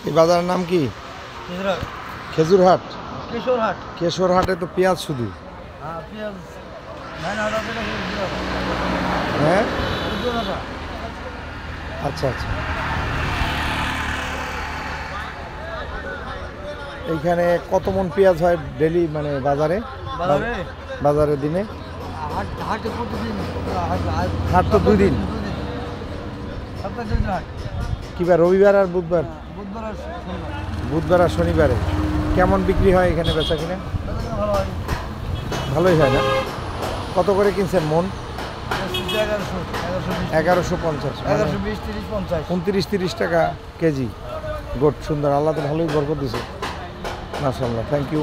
এই বাজারের নাম কি? খেজুরহাট। কেশরহাট। কেশরহাটে তো পেঁয়াজ শুধু। হ্যাঁ পেঁয়াজ 9,000 টাকা কেজি। হ্যাঁ 14 টাকা। আচ্ছা আচ্ছা। এইখানে কত মন পেঁয়াজ হয় ডেলি মানে বাজারে? বাজারে বাজারের দিনে হাটে প্রতিদিন হাট তো 2 দিন। সপ্তাহে 2 দিন হাট। কি বার? রবিবার আর বুধবার? বুধবার আর শনিবার। বুধবার আর শনিবারে। কেমন বিক্রি হয় এখানে বেচা কিনা? ভালো হয়। ভালোই হয় না? কত করে কিনছেন মন? 1150 1120 30 50 29-30 টাকা কেজি। গুড, সুন্দর, আল্লাহ তো ভালোই বরকত দিছে মাশাআল্লাহ। Thank you.